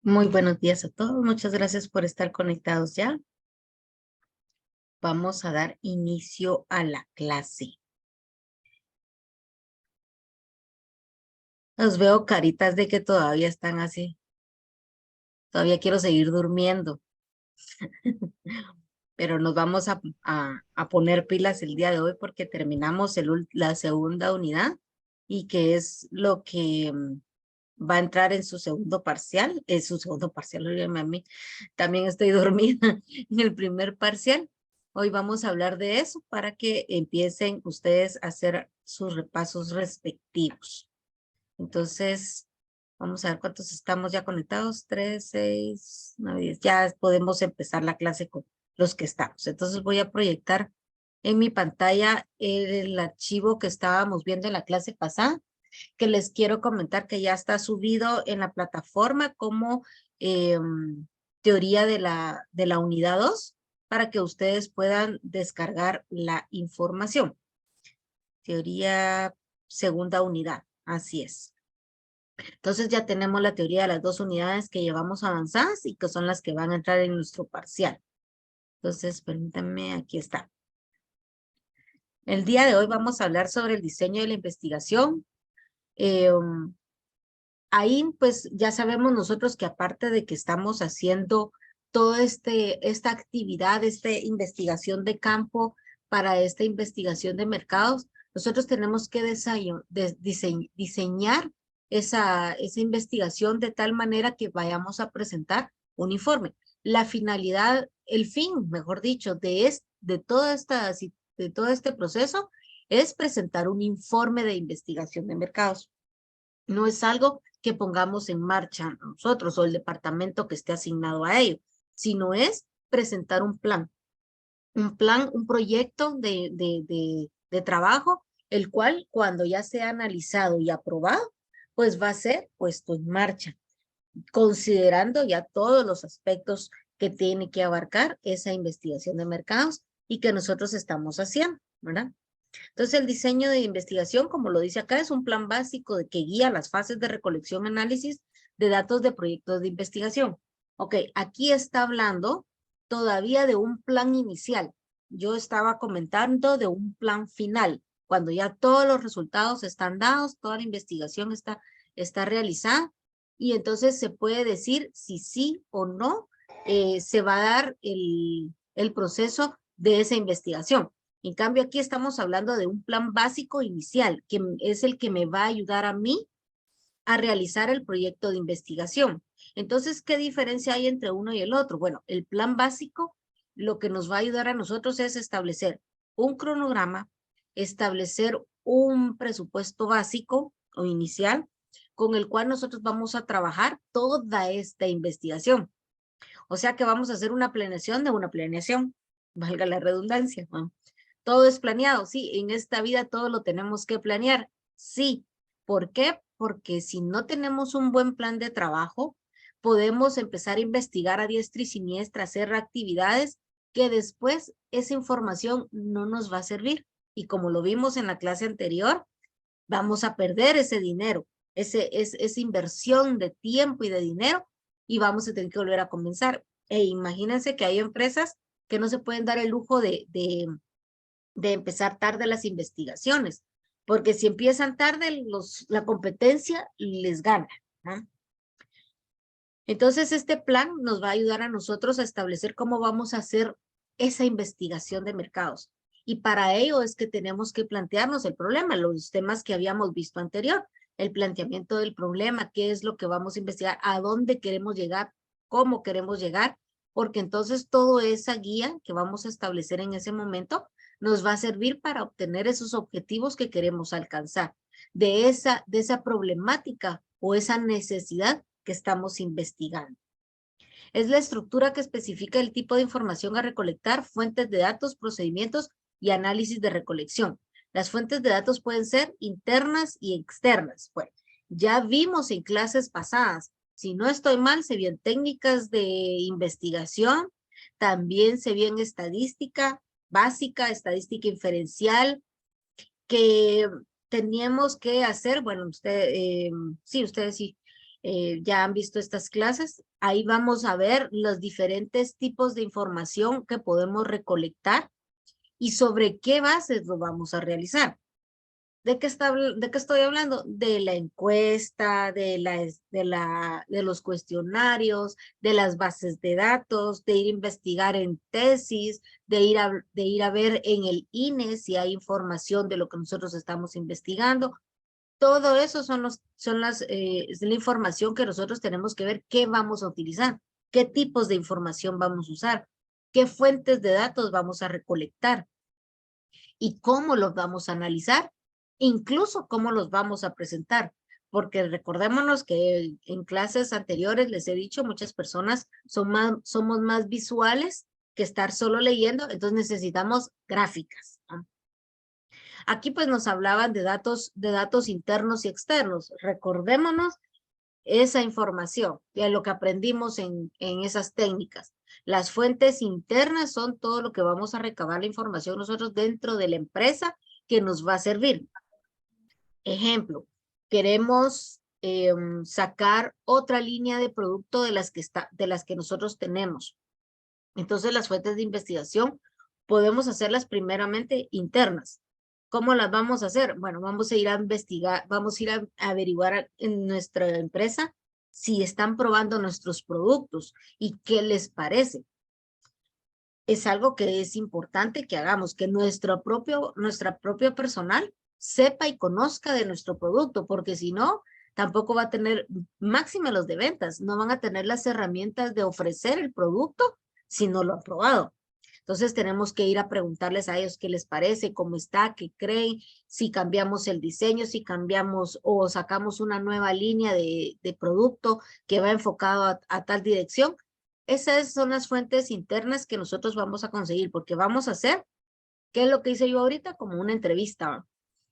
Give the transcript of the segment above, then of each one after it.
Muy buenos días a todos. Muchas gracias por estar conectados ya. Vamos a dar inicio a la clase. Los veo caritas de que todavía están así. Todavía quiero seguir durmiendo, pero nos vamos a poner pilas el día de hoy porque terminamos la segunda unidad y que es lo que va a entrar en su segundo parcial. En su segundo parcial, óigame a mí. También estoy dormida en el primer parcial. Hoy vamos a hablar de eso para que empiecen ustedes a hacer sus repasos respectivos. Entonces, vamos a ver cuántos estamos ya conectados. 3, 6, 9, 10. Ya podemos empezar la clase con los que estamos. Entonces voy a proyectar en mi pantalla el archivo que estábamos viendo en la clase pasada, que les quiero comentar que ya está subido en la plataforma como teoría de la unidad 2 para que ustedes puedan descargar la información. Teoría segunda unidad, así es. Entonces ya tenemos la teoría de las dos unidades que llevamos avanzadas y que son las que van a entrar en nuestro parcial. Entonces, permítanme, aquí está. El día de hoy vamos a hablar sobre el diseño de la investigación. Ahí pues ya sabemos nosotros que aparte de que estamos haciendo toda esta actividad, esta investigación de campo para esta investigación de mercados, nosotros tenemos que diseñar esa investigación de tal manera que vayamos a presentar un informe. La finalidad, el fin, mejor dicho, de todo este proceso es presentar un informe de investigación de mercados. No es algo que pongamos en marcha nosotros o el departamento que esté asignado a ello, sino es presentar un plan, un proyecto de trabajo, el cual cuando ya sea analizado y aprobado, pues va a ser puesto en marcha, considerando ya todos los aspectos que tiene que abarcar esa investigación de mercados y que nosotros estamos haciendo, ¿verdad? Entonces, el diseño de investigación, como lo dice acá, es un plan básico que guía las fases de recolección y análisis de datos de proyectos de investigación. Ok, aquí está hablando todavía de un plan inicial. Yo estaba comentando de un plan final, cuando ya todos los resultados están dados, toda la investigación está realizada, y entonces se puede decir si sí o no se va a dar el proceso de esa investigación. En cambio, aquí estamos hablando de un plan básico inicial, que es el que me va a ayudar a mí a realizar el proyecto de investigación. Entonces, ¿qué diferencia hay entre uno y el otro? Bueno, el plan básico lo que nos va a ayudar a nosotros es establecer un cronograma, establecer un presupuesto básico o inicial con el cual nosotros vamos a trabajar toda esta investigación. O sea que vamos a hacer una planeación de una planeación, valga la redundancia, ¿no? Todo es planeado, sí, en esta vida todo lo tenemos que planear, sí. ¿Por qué? Porque si no tenemos un buen plan de trabajo, podemos empezar a investigar a diestra y siniestra, hacer actividades que después esa información no nos va a servir. Y como lo vimos en la clase anterior, vamos a perder ese dinero, esa inversión de tiempo y de dinero, y vamos a tener que volver a comenzar. E imagínense que hay empresas que no se pueden dar el lujo de empezar tarde las investigaciones, porque si empiezan tarde, la competencia les gana, ¿no? Entonces, este plan nos va a ayudar a nosotros a establecer cómo vamos a hacer esa investigación de mercados. Y para ello es que tenemos que plantearnos el problema, los temas que habíamos visto anterior, el planteamiento del problema, qué es lo que vamos a investigar, a dónde queremos llegar, cómo queremos llegar, porque entonces toda esa guía que vamos a establecer en ese momento nos va a servir para obtener esos objetivos que queremos alcanzar, de esa problemática o esa necesidad que estamos investigando. Es la estructura que especifica el tipo de información a recolectar, fuentes de datos, procedimientos y análisis de recolección. Las fuentes de datos pueden ser internas y externas. Bueno, ya vimos en clases pasadas, si no estoy mal, se vio en técnicas de investigación, también se vio en estadística básica, estadística inferencial, que teníamos que hacer, bueno, sí, ustedes sí, ya han visto estas clases. Ahí vamos a ver los diferentes tipos de información que podemos recolectar y sobre qué bases lo vamos a realizar. ¿De qué estoy hablando? De la encuesta, de los cuestionarios, de las bases de datos, de ir a investigar en tesis, de ir a ver en el INE si hay información de lo que nosotros estamos investigando. Todo eso es la información que nosotros tenemos que ver qué vamos a utilizar, qué tipos de información vamos a usar, qué fuentes de datos vamos a recolectar y cómo los vamos a analizar, incluso cómo los vamos a presentar. Porque recordémonos que en clases anteriores les he dicho, muchas personas somos más visuales que estar solo leyendo, entonces necesitamos gráficas, ¿no? Aquí pues nos hablaban de datos internos y externos. Recordémonos esa información, de lo que aprendimos en esas técnicas. Las fuentes internas son todo lo que vamos a recabar la información nosotros dentro de la empresa que nos va a servir. Ejemplo, queremos sacar otra línea de producto de las que nosotros tenemos. Entonces las fuentes de investigación podemos hacerlas primeramente internas. ¿Cómo las vamos a hacer? Bueno, vamos a ir a investigar, vamos a ir a averiguar en nuestra empresa si están probando nuestros productos y qué les parece. Es algo que es importante que hagamos, que nuestra propia personal sepa y conozca de nuestro producto, porque si no, tampoco va a tener, máxime los de ventas, no van a tener las herramientas de ofrecer el producto si no lo han probado. Entonces tenemos que ir a preguntarles a ellos qué les parece, cómo está, qué creen, si cambiamos el diseño, si cambiamos o sacamos una nueva línea de producto que va enfocado a tal dirección. Esas son las fuentes internas que nosotros vamos a conseguir, porque vamos a hacer, ¿qué es lo que hice yo ahorita? Como una entrevista.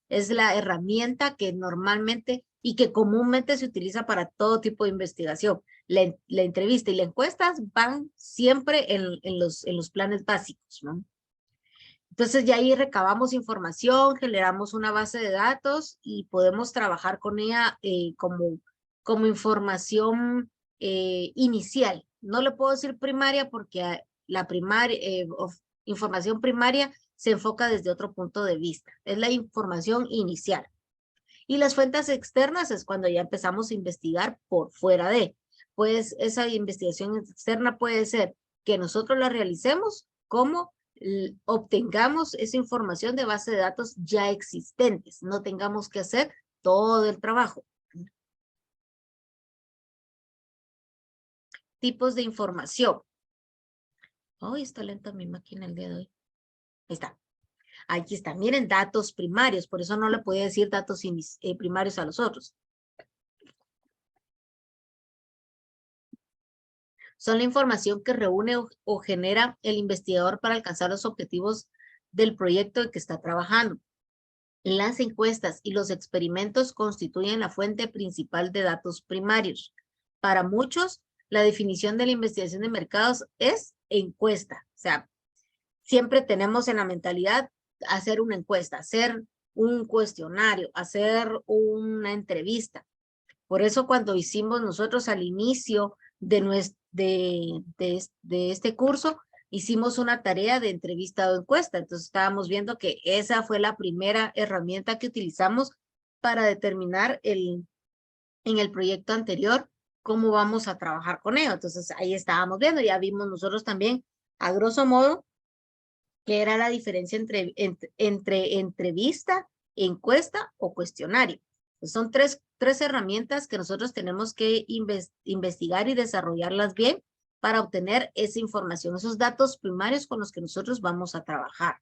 Es la herramienta que normalmente y que comúnmente se utiliza para todo tipo de investigación. La entrevista y la encuesta van siempre en los planes básicos, ¿no? Entonces ya ahí recabamos información, generamos una base de datos y podemos trabajar con ella como información inicial. No le puedo decir primaria porque la información primaria se enfoca desde otro punto de vista. Es la información inicial. Y las fuentes externas es cuando ya empezamos a investigar por fuera de. Pues esa investigación externa puede ser que nosotros la realicemos como obtengamos esa información de base de datos ya existentes. No tengamos que hacer todo el trabajo. Tipos de información. Ay, está lenta mi máquina el día de hoy. Ahí está. Aquí está. Miren, datos primarios. Por eso no le podía decir datos primarios a los otros. Son la información que reúne o genera el investigador para alcanzar los objetivos del proyecto en que está trabajando. Las encuestas y los experimentos constituyen la fuente principal de datos primarios. Para muchos, la definición de la investigación de mercados es encuesta. O sea, siempre tenemos en la mentalidad hacer una encuesta, hacer un cuestionario, hacer una entrevista. Por eso cuando hicimos nosotros al inicio de este curso, hicimos una tarea de entrevista o encuesta. Entonces estábamos viendo que esa fue la primera herramienta que utilizamos para determinar en el proyecto anterior cómo vamos a trabajar con ello. Entonces ahí estábamos viendo, ya vimos nosotros también a grosso modo qué era la diferencia entre entrevista, encuesta o cuestionario. Son tres herramientas que nosotros tenemos que investigar y desarrollarlas bien para obtener esa información, esos datos primarios con los que nosotros vamos a trabajar.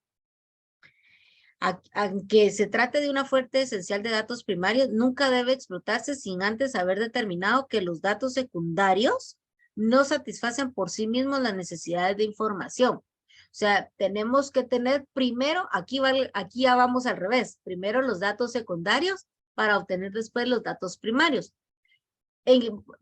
Aunque se trate de una fuente esencial de datos primarios, nunca debe explotarse sin antes haber determinado que los datos secundarios no satisfacen por sí mismos las necesidades de información. O sea, tenemos que tener primero, aquí ya vamos al revés, primero los datos secundarios para obtener después los datos primarios.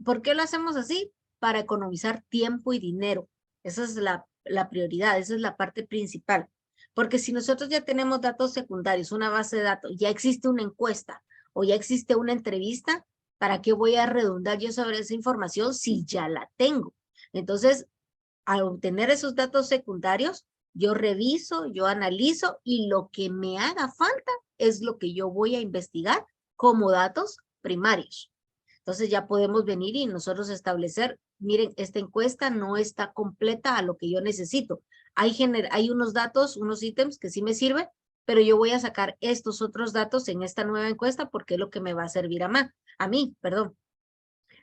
¿Por qué lo hacemos así? Para economizar tiempo y dinero. Esa es la prioridad, esa es la parte principal. Porque si nosotros ya tenemos datos secundarios, una base de datos, ya existe una encuesta o ya existe una entrevista, ¿Para qué voy a redundar yo sobre esa información si ya la tengo? Entonces, al obtener esos datos secundarios, yo reviso, yo analizo y lo que me haga falta es lo que yo voy a investigar como datos primarios. Entonces ya podemos venir y nosotros establecer, miren, esta encuesta no está completa a lo que yo necesito. Hay unos datos, unos ítems que sí me sirven, pero yo voy a sacar estos otros datos en esta nueva encuesta porque es lo que me va a servir a mí, perdón.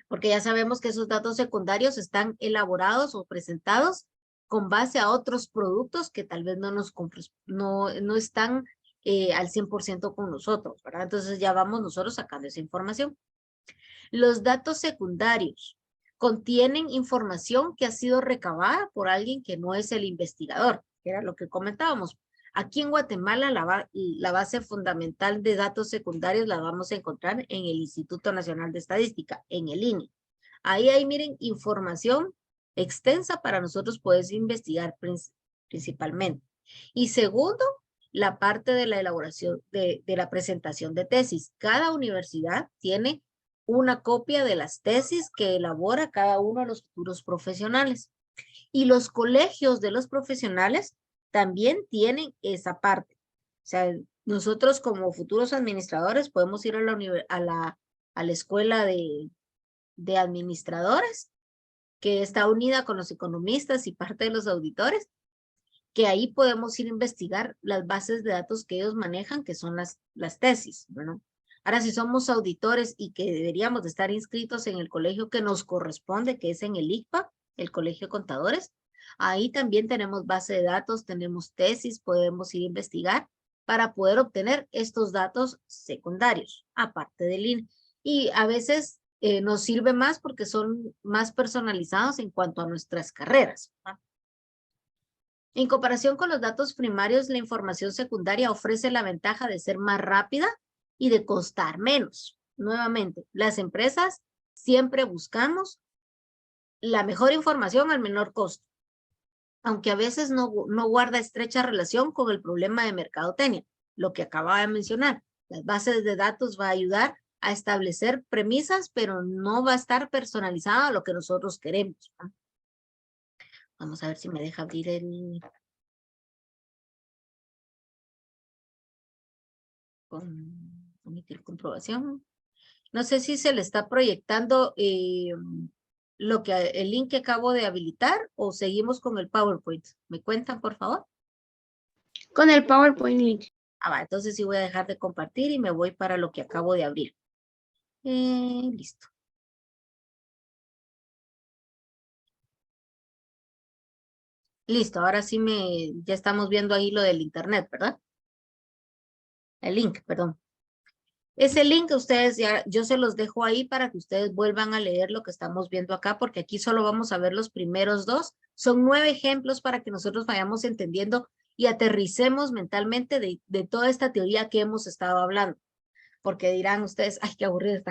Porque ya sabemos que esos datos secundarios están elaborados o presentados con base a otros productos que tal vez no están al 100% con nosotros, ¿verdad? Entonces ya vamos nosotros sacando esa información. Los datos secundarios contienen información que ha sido recabada por alguien que no es el investigador, que era lo que comentábamos. Aquí en Guatemala la base fundamental de datos secundarios la vamos a encontrar en el Instituto Nacional de Estadística, en el INE. Ahí miren, información extensa para nosotros poder investigar principalmente. Y segundo, la parte de la elaboración de la presentación de tesis. Cada universidad tiene una copia de las tesis que elabora cada uno de los futuros profesionales. Y los colegios de los profesionales también tienen esa parte. O sea, nosotros como futuros administradores podemos ir a la escuela de administradores, que está unida con los economistas y parte de los auditores, que ahí podemos ir a investigar las bases de datos que ellos manejan, que son las tesis, ¿no? Ahora, si somos auditores y que deberíamos de estar inscritos en el colegio que nos corresponde, que es en el ICPA, el Colegio de Contadores, ahí también tenemos base de datos, tenemos tesis, podemos ir a investigar para poder obtener estos datos secundarios, aparte del INE. Y a veces nos sirve más porque son más personalizados en cuanto a nuestras carreras, ¿no? En comparación con los datos primarios, la información secundaria ofrece la ventaja de ser más rápida y de costar menos. Nuevamente, las empresas siempre buscamos la mejor información al menor costo, aunque a veces no guarda estrecha relación con el problema de mercadotecnia, lo que acababa de mencionar. Las bases de datos va a ayudar a establecer premisas, pero no va a estar personalizada a lo que nosotros queremos, ¿no? Vamos a ver si me deja abrir el... omitir comprobación. No sé si se le está proyectando el link que acabo de habilitar o seguimos con el PowerPoint. ¿Me cuentan, por favor? Con el PowerPoint link. Ah, va, entonces sí voy a dejar de compartir y me voy para lo que acabo de abrir. Listo. Listo, ahora sí ya estamos viendo ahí lo del internet, ¿verdad? El link, perdón. Ese link ustedes yo se los dejo ahí para que ustedes vuelvan a leer lo que estamos viendo acá, porque aquí solo vamos a ver los primeros dos. Son 9 ejemplos para que nosotros vayamos entendiendo y aterricemos mentalmente de toda esta teoría que hemos estado hablando. Porque dirán ustedes, ay, qué aburrida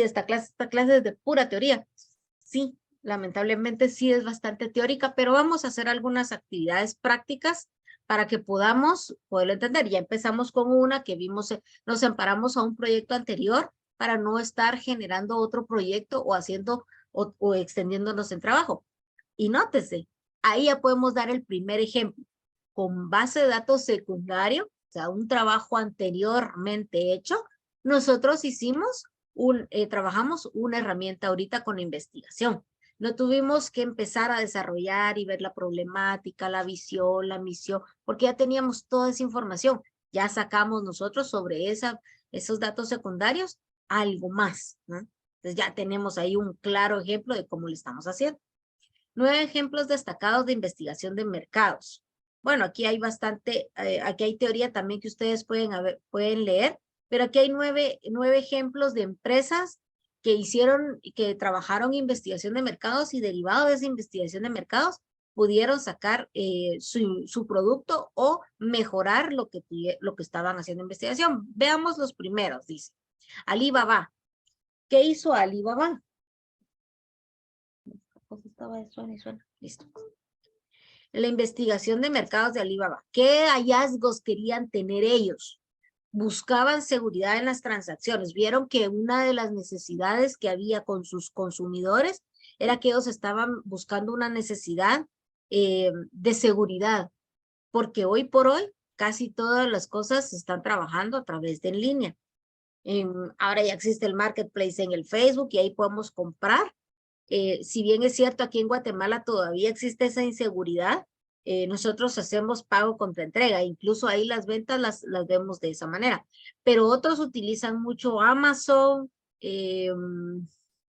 esta clase es de pura teoría. Sí, lamentablemente sí es bastante teórica, pero vamos a hacer algunas actividades prácticas para que podamos poderlo entender. Ya empezamos con una que vimos, nos amparamos a un proyecto anterior para no estar generando otro proyecto o haciendo o extendiéndonos en trabajo. Y nótese, ahí ya podemos dar el primer ejemplo. Con base de datos secundario, o sea, un trabajo anteriormente hecho, nosotros trabajamos una herramienta ahorita con investigación. No tuvimos que empezar a desarrollar y ver la problemática, la visión, la misión, porque ya teníamos toda esa información. Ya sacamos nosotros sobre esos datos secundarios algo más, ¿no? Entonces ya tenemos ahí un claro ejemplo de cómo lo estamos haciendo. 9 ejemplos destacados de investigación de mercados. Bueno, aquí hay aquí hay teoría también que ustedes pueden leer, pero aquí hay 9 ejemplos de empresas que trabajaron investigación de mercados y derivado de esa investigación de mercados pudieron sacar su producto o mejorar lo que estaban haciendo investigación. Veamos los primeros, dice. Alibaba. ¿Qué hizo Alibaba? Listo. La investigación de mercados de Alibaba. ¿Qué hallazgos querían tener ellos? buscaban seguridad en las transacciones. Vieron que una de las necesidades que había con sus consumidores era que ellos estaban buscando una necesidad de seguridad, porque hoy por hoy casi todas las cosas se están trabajando a través de en línea. Ahora ya existe el marketplace en el Facebook y ahí podemos comprar. Si bien es cierto, aquí en Guatemala todavía existe esa inseguridad, nosotros hacemos pago contra entrega, incluso ahí las ventas las vemos de esa manera, pero otros utilizan mucho Amazon,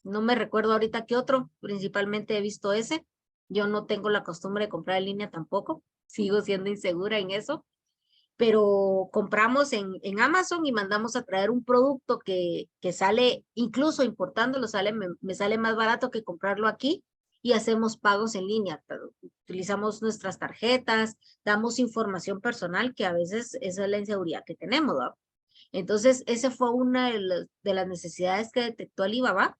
no me recuerdo ahorita qué otro, principalmente he visto ese. Yo no tengo la costumbre de comprar en línea tampoco, sigo siendo insegura en eso, pero compramos en Amazon y mandamos a traer un producto que sale, incluso importándolo, me sale más barato que comprarlo aquí y hacemos pagos en línea. Utilizamos nuestras tarjetas, damos información personal que a veces esa es la inseguridad que tenemos, ¿no? Entonces, esa fue una de las necesidades que detectó Alibaba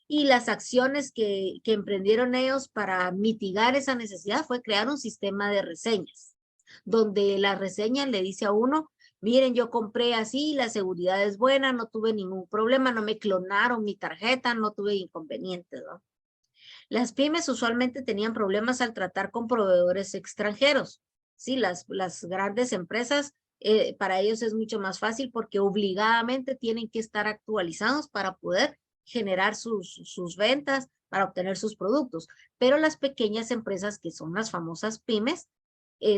y las acciones que emprendieron ellos para mitigar esa necesidad fue crear un sistema de reseñas, donde la reseña le dice a uno, miren, yo compré así, la seguridad es buena, no tuve ningún problema, no me clonaron mi tarjeta, no tuve inconvenientes, ¿no? Las pymes usualmente tenían problemas al tratar con proveedores extranjeros. Sí, las grandes empresas, para ellos es mucho más fácil porque obligadamente tienen que estar actualizados para poder generar sus ventas, para obtener sus productos. Pero las pequeñas empresas, que son las famosas pymes,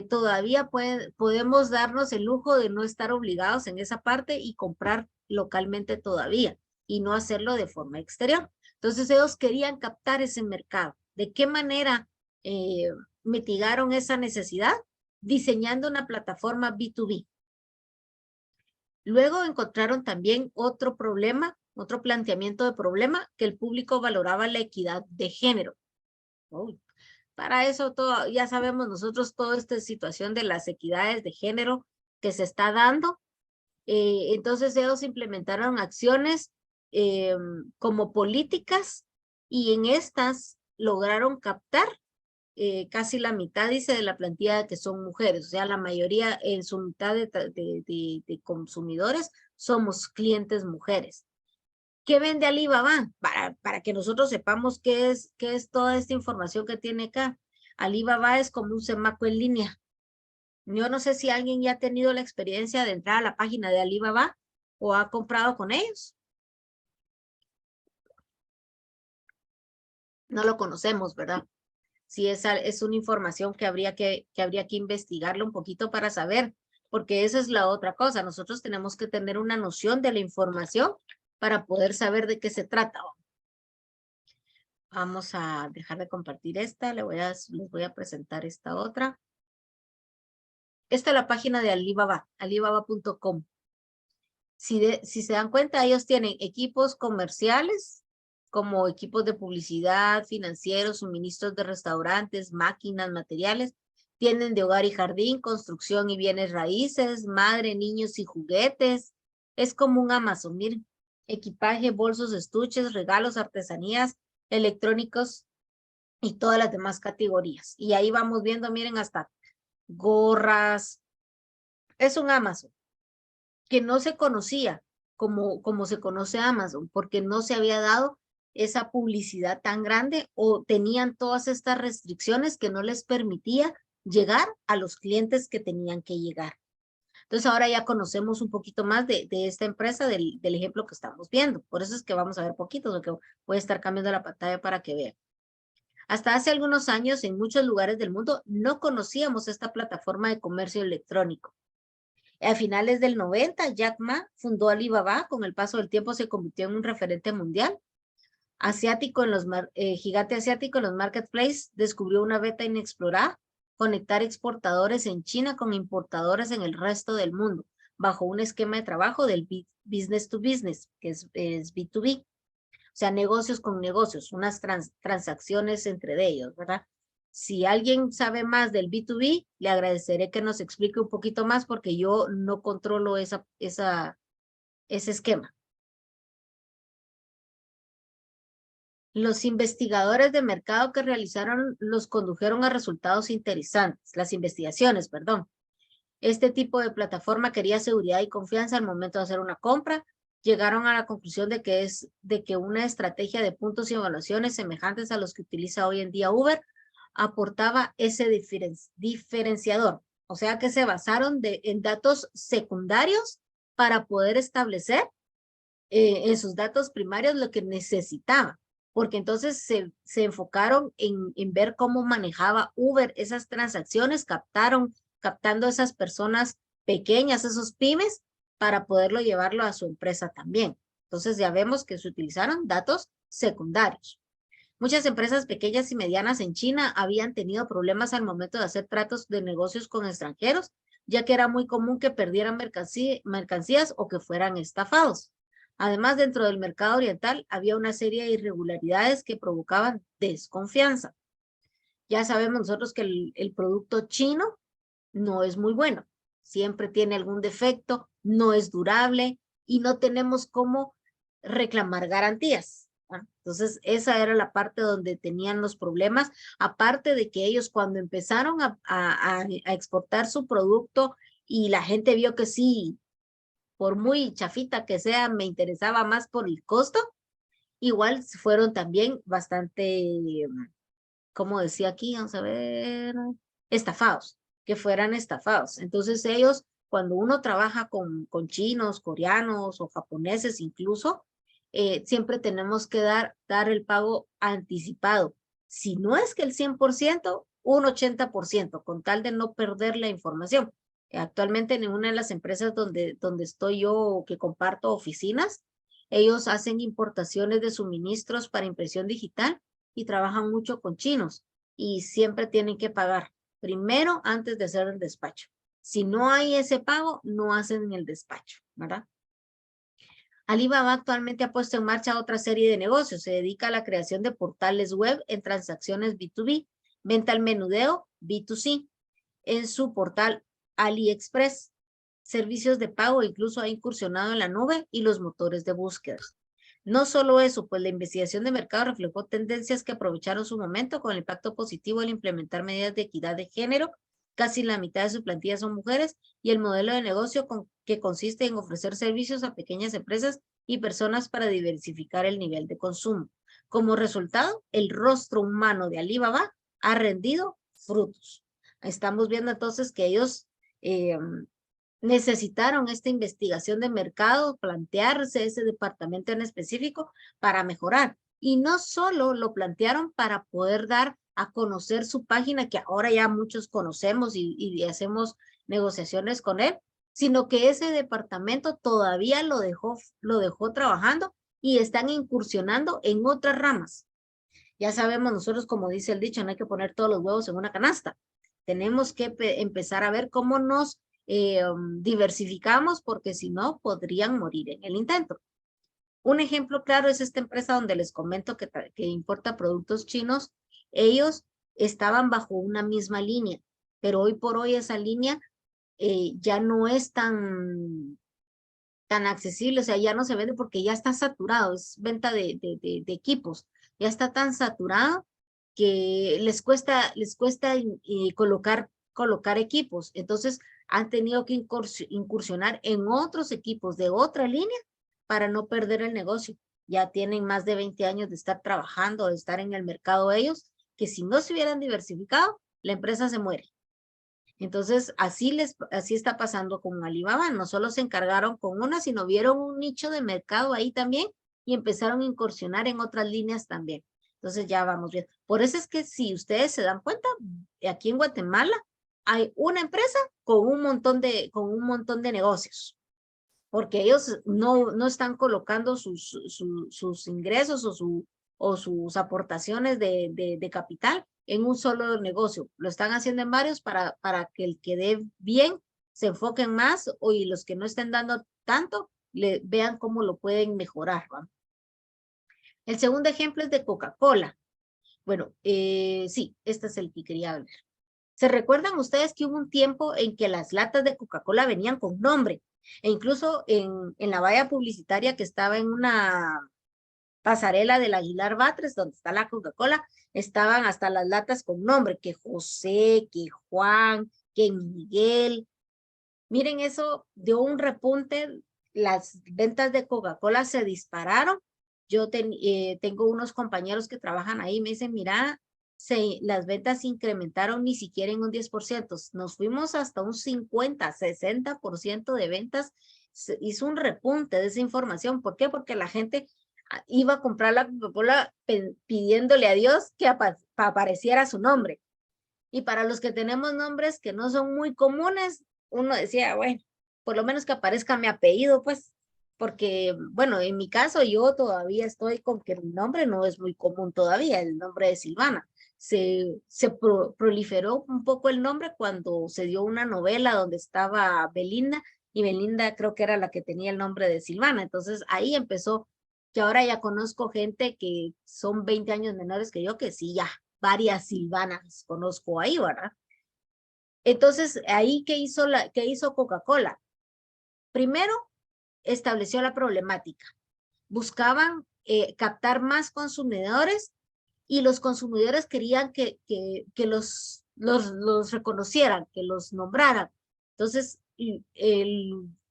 todavía podemos darnos el lujo de no estar obligados en esa parte y comprar localmente todavía y no hacerlo de forma exterior. Entonces ellos querían captar ese mercado. ¿De qué manera mitigaron esa necesidad? Diseñando una plataforma B2B. Luego encontraron también otro problema, otro planteamiento de problema, que el público valoraba la equidad de género. Uy, para eso todo, ya sabemos nosotros toda esta situación de las equidades de género que se está dando. Entonces ellos implementaron acciones como políticas y en estas lograron captar casi la mitad, dice, de la plantilla que son mujeres. O sea, la mayoría en su mitad de consumidores somos clientes mujeres. ¿Qué vende Alibaba? Para que nosotros sepamos qué es toda esta información que tiene acá. Alibaba es como un semaco en línea. Yo no sé si alguien ya ha tenido la experiencia de entrar a la página de Alibaba o ha comprado con ellos. No lo conocemos, ¿verdad? Sí, es una información que habría que investigarlo un poquito para saber, porque esa es la otra cosa. Nosotros tenemos que tener una noción de la información para poder saber de qué se trata. Vamos a dejar de compartir esta, les voy a presentar esta otra. Esta es la página de Alibaba, alibaba.com. Si se dan cuenta, ellos tienen equipos comerciales, como equipos de publicidad, financieros, suministros de restaurantes, máquinas, materiales. Tienen de hogar y jardín, construcción y bienes raíces, madre, niños y juguetes. Es como un Amazon, miren. Equipaje, bolsos, estuches, regalos, artesanías, electrónicos y todas las demás categorías. Y ahí vamos viendo, miren, hasta gorras. Es un Amazon que no se conocía como se conoce Amazon, porque no se había dado esa publicidad tan grande o tenían todas estas restricciones que no les permitía llegar a los clientes que tenían que llegar. Entonces ahora ya conocemos un poquito más de esta empresa, del ejemplo que estamos viendo. Por eso es que vamos a ver poquito, porque voy a estar cambiando la pantalla para que vean. Hasta hace algunos años, en muchos lugares del mundo, no conocíamos esta plataforma de comercio electrónico. A finales del 90, Jack Ma fundó Alibaba. Con el paso del tiempo se convirtió en un referente mundial. Gigante asiático en los marketplaces, descubrió una beta inexplorada: conectar exportadores en China con importadores en el resto del mundo, bajo un esquema de trabajo del business to business, que es B2B. O sea, negocios con negocios, unas transacciones entre ellos, ¿verdad? Si alguien sabe más del B2B, le agradeceré que nos explique un poquito más porque yo no controlo ese esquema. Los investigadores de mercado que realizaron los condujeron a resultados interesantes, las investigaciones, perdón. Este tipo de plataforma quería seguridad y confianza al momento de hacer una compra. Llegaron a la conclusión de que una estrategia de puntos y evaluaciones semejantes a los que utiliza hoy en día Uber aportaba ese diferenciador. O sea que se basaron en datos secundarios para poder establecer en sus datos primarios lo que necesitaban. Porque entonces se enfocaron en ver cómo manejaba Uber esas transacciones, captando esas personas pequeñas, esos pymes, para poderlo llevarlo a su empresa también. Entonces ya vemos que se utilizaron datos secundarios. Muchas empresas pequeñas y medianas en China habían tenido problemas al momento de hacer tratos de negocios con extranjeros, ya que era muy común que perdieran mercancías o que fueran estafados. Además, dentro del mercado oriental había una serie de irregularidades que provocaban desconfianza. Ya sabemos nosotros que el producto chino no es muy bueno. Siempre tiene algún defecto, no es durable y no tenemos cómo reclamar garantías. Entonces, esa era la parte donde tenían los problemas, aparte de que ellos cuando empezaron a exportar su producto y la gente vio que sí, por muy chafita que sea, me interesaba más por el costo, igual fueron también bastante, como decía aquí, vamos a ver, estafados, que fueran estafados. Entonces ellos, cuando uno trabaja con chinos, coreanos o japoneses incluso, siempre tenemos que dar el pago anticipado. Si no es que el 100%, un 80%, con tal de no perder la información. Actualmente en una de las empresas donde estoy yo, que comparto oficinas, ellos hacen importaciones de suministros para impresión digital y trabajan mucho con chinos y siempre tienen que pagar primero antes de hacer el despacho. Si no hay ese pago, no hacen el despacho, ¿verdad? Alibaba actualmente ha puesto en marcha otra serie de negocios. Se dedica a la creación de portales web en transacciones B2B, venta al menudeo B2C, en su portal AliExpress, servicios de pago, incluso ha incursionado en la nube y los motores de búsqueda. No solo eso, pues la investigación de mercado reflejó tendencias que aprovecharon su momento con el impacto positivo al implementar medidas de equidad de género. Casi la mitad de su plantilla son mujeres y el modelo de negocio que consiste en ofrecer servicios a pequeñas empresas y personas para diversificar el nivel de consumo. Como resultado, el rostro humano de Alibaba ha rendido frutos. Estamos viendo entonces que ellos necesitaron esta investigación de mercado, plantearse ese departamento en específico para mejorar. Y no solo lo plantearon para poder dar a conocer su página, que ahora ya muchos conocemos y hacemos negociaciones con él, sino que ese departamento todavía lo dejó trabajando y están incursionando en otras ramas. Ya sabemos nosotros, como dice el dicho, no hay que poner todos los huevos en una canasta. Tenemos que empezar a ver cómo nos diversificamos, porque si no, podrían morir en el intento. Un ejemplo claro es esta empresa donde les comento que importa productos chinos. Ellos estaban bajo una misma línea, pero hoy por hoy esa línea ya no es tan accesible, o sea, ya no se vende porque ya está saturado, es venta de equipos, ya está tan saturado que les cuesta colocar equipos. Entonces han tenido que incursionar en otros equipos de otra línea para no perder el negocio. Ya tienen más de 20 años de estar trabajando, de estar en el mercado ellos, que si no se hubieran diversificado, la empresa se muere. Entonces, así está pasando con Alibaba. No solo se encargaron con una, sino vieron un nicho de mercado ahí también y empezaron a incursionar en otras líneas también. Entonces, ya vamos bien. Por eso es que si ustedes se dan cuenta, aquí en Guatemala hay una empresa con un montón de negocios, porque ellos no están colocando sus ingresos o sus aportaciones de capital en un solo negocio. Lo están haciendo en varios para que el que dé bien se enfoquen más, y los que no estén dando tanto, vean cómo lo pueden mejorar, ¿va? El segundo ejemplo es de Coca-Cola. Bueno, sí, este es el que quería hablar. ¿Se recuerdan ustedes que hubo un tiempo en que las latas de Coca-Cola venían con nombre? E incluso en la valla publicitaria que estaba en una pasarela del Aguilar Batres, donde está la Coca-Cola, estaban hasta las latas con nombre, que José, que Juan, que Miguel. Miren, eso dio un repunte, las ventas de Coca-Cola se dispararon. Yo tengo unos compañeros que trabajan ahí, me dicen, mira, las ventas se incrementaron ni siquiera en un 10%, nos fuimos hasta un 50, 60% de ventas, se hizo un repunte de esa información. ¿Por qué? Porque la gente iba a comprar la Coca-Cola pidiéndole a Dios que apareciera su nombre. Y para los que tenemos nombres que no son muy comunes, uno decía, bueno, por lo menos que aparezca mi apellido, pues, porque, bueno, en mi caso yo todavía estoy con que mi nombre no es muy común todavía, el nombre de Silvana. Se proliferó un poco el nombre cuando se dio una novela donde estaba Belinda, y Belinda creo que era la que tenía el nombre de Silvana. Entonces ahí empezó, que ahora ya conozco gente que son 20 años menores que yo, que sí, ya, varias Silvanas conozco ahí, ¿verdad? Entonces, ahí, ¿qué hizo Coca-Cola? Primero, estableció la problemática. Buscaban captar más consumidores, y los consumidores querían que los reconocieran, que los nombraran. Entonces,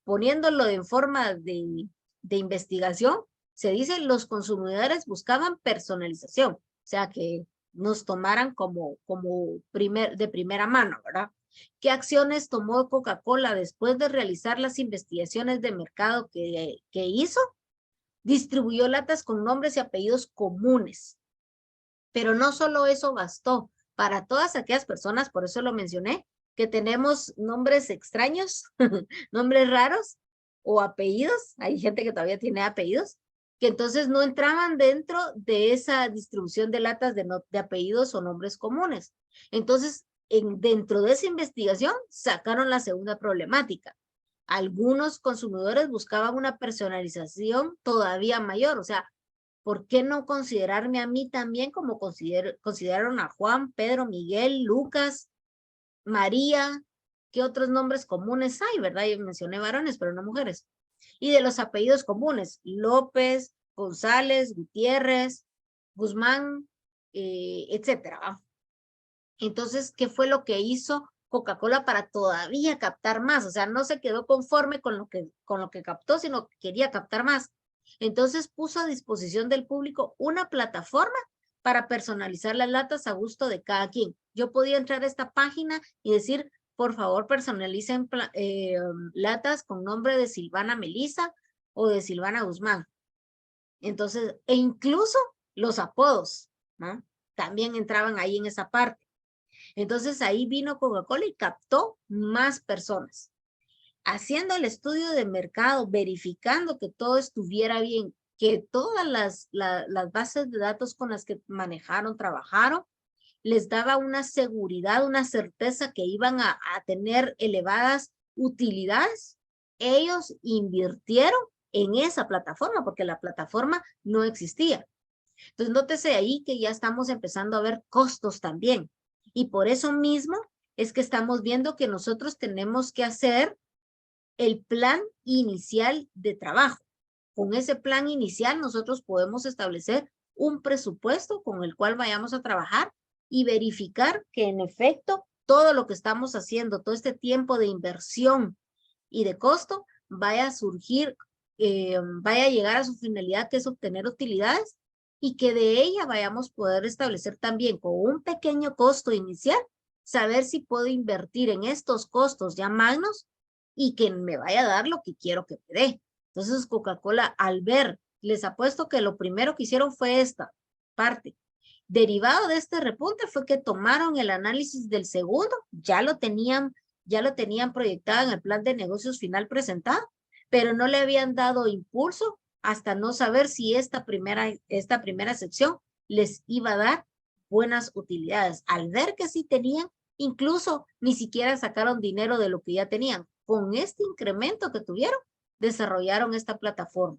poniéndolo en forma de investigación, se dice los consumidores buscaban personalización, o sea, que nos tomaran como de primera mano, ¿verdad? ¿Qué acciones tomó Coca-Cola después de realizar las investigaciones de mercado que hizo? Distribuyó latas con nombres y apellidos comunes. Pero no solo eso bastó. Para todas aquellas personas, por eso lo mencioné, que tenemos nombres extraños, nombres raros o apellidos, hay gente que todavía tiene apellidos, que entonces no entraban dentro de esa distribución de latas de apellidos o nombres comunes. Entonces, dentro de esa investigación, sacaron la segunda problemática. Algunos consumidores buscaban una personalización todavía mayor, o sea, ¿por qué no considerarme a mí también como consideraron a Juan, Pedro, Miguel, Lucas, María? ¿Qué otros nombres comunes hay, verdad? Yo mencioné varones, pero no mujeres. Y de los apellidos comunes, López, González, Gutiérrez, Guzmán, etcétera. Entonces, ¿qué fue lo que hizo Coca-Cola para todavía captar más? O sea, no se quedó conforme con lo que captó, sino que quería captar más. Entonces puso a disposición del público una plataforma para personalizar las latas a gusto de cada quien. Yo podía entrar a esta página y decir, por favor, personalicen latas con nombre de Silvana Melisa o de Silvana Guzmán. Entonces, e incluso los apodos, ¿no? También entraban ahí en esa parte. Entonces ahí vino Coca-Cola y captó más personas. Haciendo el estudio de mercado, verificando que todo estuviera bien, que todas las bases de datos con las que manejaron, trabajaron, les daba una seguridad, una certeza que iban a tener elevadas utilidades. Ellos invirtieron en esa plataforma porque la plataforma no existía. Entonces, nótese ahí que ya estamos empezando a ver costos también. Y por eso mismo es que estamos viendo que nosotros tenemos que hacer el plan inicial de trabajo. Con ese plan inicial nosotros podemos establecer un presupuesto con el cual vayamos a trabajar y verificar que en efecto todo lo que estamos haciendo, todo este tiempo de inversión y de costo, vaya a surgir, vaya a llegar a su finalidad, que es obtener utilidades, y que de ella vayamos a poder establecer también con un pequeño costo inicial, saber si puedo invertir en estos costos ya magnos y que me vaya a dar lo que quiero que me dé. Entonces Coca-Cola, al ver, les apuesto que lo primero que hicieron fue esta parte. Derivado de este repunte fue que tomaron el análisis del segundo, ya lo tenían proyectado en el plan de negocios final presentado, pero no le habían dado impulso hasta no saber si esta primera sección les iba a dar buenas utilidades. Al ver que sí tenían, incluso ni siquiera sacaron dinero de lo que ya tenían. Con este incremento que tuvieron, desarrollaron esta plataforma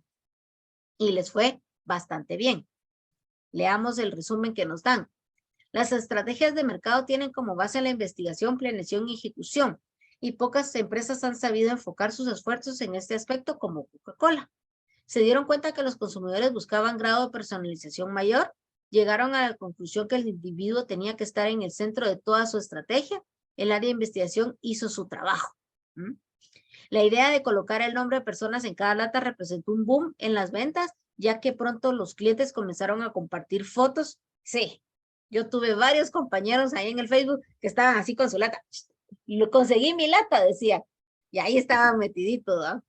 y les fue bastante bien. Leamos el resumen que nos dan. Las estrategias de mercado tienen como base la investigación, planeación y ejecución, y pocas empresas han sabido enfocar sus esfuerzos en este aspecto como Coca-Cola. Se dieron cuenta que los consumidores buscaban grado de personalización mayor, llegaron a la conclusión que el individuo tenía que estar en el centro de toda su estrategia, el área de investigación hizo su trabajo. La idea de colocar el nombre de personas en cada lata representó un boom en las ventas, ya que pronto los clientes comenzaron a compartir fotos. Sí, yo tuve varios compañeros ahí en el Facebook que estaban así con su lata. Lo conseguí mi lata, decía. Y ahí estaba metidito, ¿no?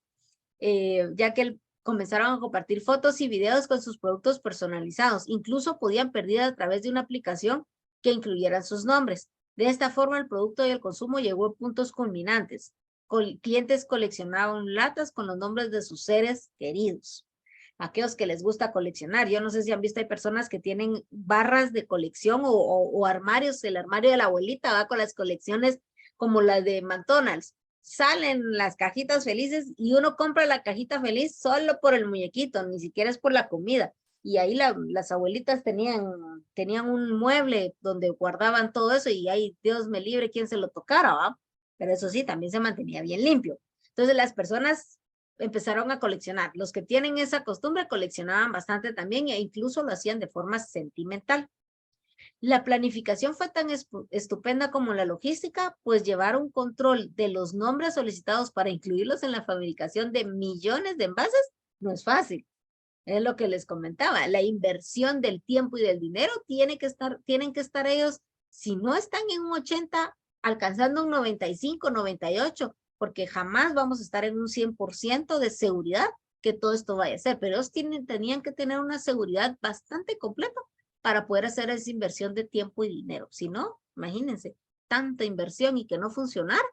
Ya que comenzaron a compartir fotos y videos con sus productos personalizados. Incluso podían pedir a través de una aplicación que incluyeran sus nombres. De esta forma, el producto y el consumo llegó a puntos culminantes. Clientes coleccionaban latas con los nombres de sus seres queridos. Aquellos que les gusta coleccionar. Yo no sé si han visto, hay personas que tienen barras de colección o armarios. El armario de la abuelita va con las colecciones como las de McDonald's. Salen las cajitas felices y uno compra la cajita feliz solo por el muñequito, ni siquiera es por la comida. Y ahí las abuelitas tenían un mueble donde guardaban todo eso y ahí Dios me libre quien se lo tocara, ¿va? Pero eso sí, también se mantenía bien limpio. Entonces las personas empezaron a coleccionar. Los que tienen esa costumbre coleccionaban bastante también e incluso lo hacían de forma sentimental. La planificación fue tan estupenda como la logística, pues llevar un control de los nombres solicitados para incluirlos en la fabricación de millones de envases no es fácil. Es lo que les comentaba. La inversión del tiempo y del dinero tienen que estar ellos, si no están en un 80, alcanzando un 95, 98, porque jamás vamos a estar en un 100% de seguridad que todo esto vaya a ser. Pero ellos tenían que tener una seguridad bastante completa para poder hacer esa inversión de tiempo y dinero. Si no, imagínense, tanta inversión y que no funcionara.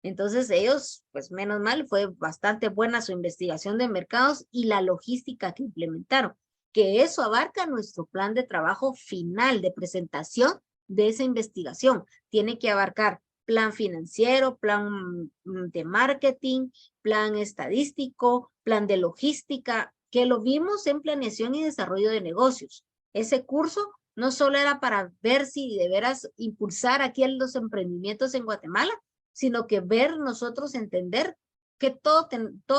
Entonces ellos, pues menos mal, fue bastante buena su investigación de mercados y la logística que implementaron, que eso abarca nuestro plan de trabajo final de presentación de esa investigación. Tiene que abarcar plan financiero, plan de marketing, plan estadístico, plan de logística, que lo vimos en planeación y desarrollo de negocios. Ese curso no solo era para ver si de veras impulsar aquí los emprendimientos en Guatemala, sino que ver nosotros, entender que todo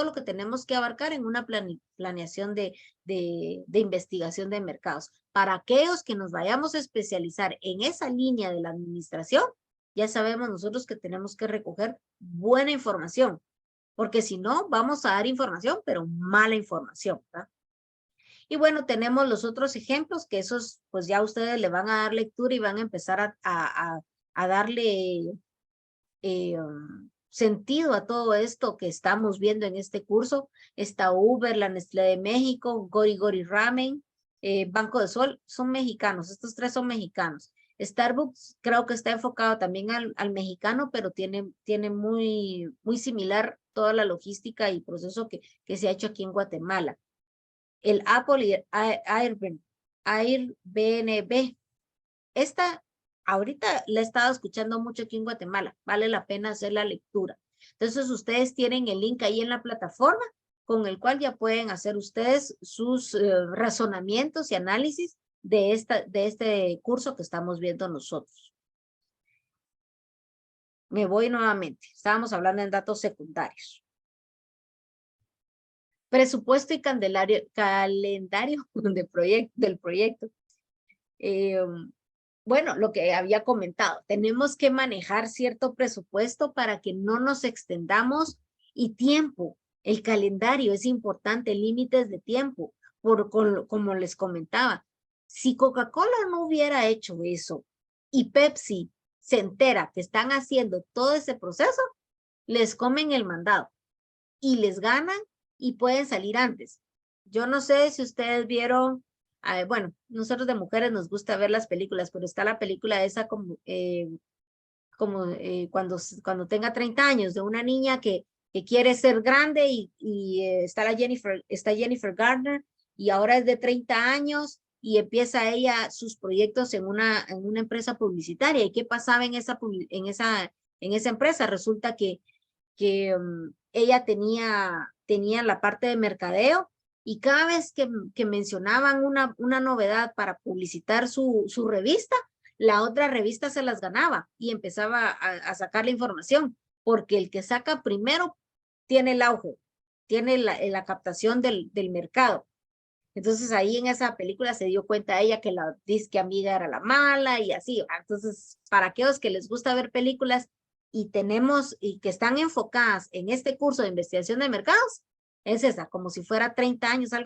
lo que tenemos que abarcar en una planeación de investigación de mercados. Para aquellos que nos vayamos a especializar en esa línea de la administración, ya sabemos nosotros que tenemos que recoger buena información, porque si no, vamos a dar información, pero mala información, ¿verdad? Y bueno, tenemos los otros ejemplos, que esos, pues ya ustedes le van a dar lectura y van a empezar a darle sentido a todo esto que estamos viendo en este curso. Está Uber, la Nestlé de México, Gori Gori Ramen, Banco de Sol, son mexicanos, estos tres son mexicanos. Starbucks creo que está enfocado también al mexicano, pero tiene muy similar toda la logística y proceso que se ha hecho aquí en Guatemala. El Apple y Airbnb. Esta ahorita la he estado escuchando mucho aquí en Guatemala. Vale la pena hacer la lectura. Entonces ustedes tienen el link ahí en la plataforma con el cual ya pueden hacer ustedes sus razonamientos y análisis de este curso que estamos viendo nosotros. Me voy nuevamente. Estábamos hablando en datos secundarios. Presupuesto y calendario del proyecto. Bueno, lo que había comentado, tenemos que manejar cierto presupuesto para que no nos extendamos y tiempo. El calendario es importante, límites de tiempo, como les comentaba. Si Coca-Cola no hubiera hecho eso y Pepsi se entera que están haciendo todo ese proceso, les comen el mandado y les ganan y pueden salir antes. Yo no sé si ustedes vieron, bueno, nosotros de mujeres nos gusta ver las películas, pero está la película esa como cuando tenga 30 años, de una niña que quiere ser grande y está Jennifer Garner y ahora es de 30 años y empieza ella sus proyectos en una empresa publicitaria. ¿Y qué pasaba en esa empresa? Resulta que ella tenía la parte de mercadeo y cada vez que mencionaban una novedad para publicitar su revista, la otra revista se las ganaba y empezaba a sacar la información, porque el que saca primero tiene el auge, tiene la captación del mercado. Entonces ahí en esa película se dio cuenta ella que la disque amiga era la mala y así. Entonces, para aquellos que les gusta ver películas, y tenemos, y que están enfocadas en este curso de investigación de mercados, es esa, como si fuera 30 años, algo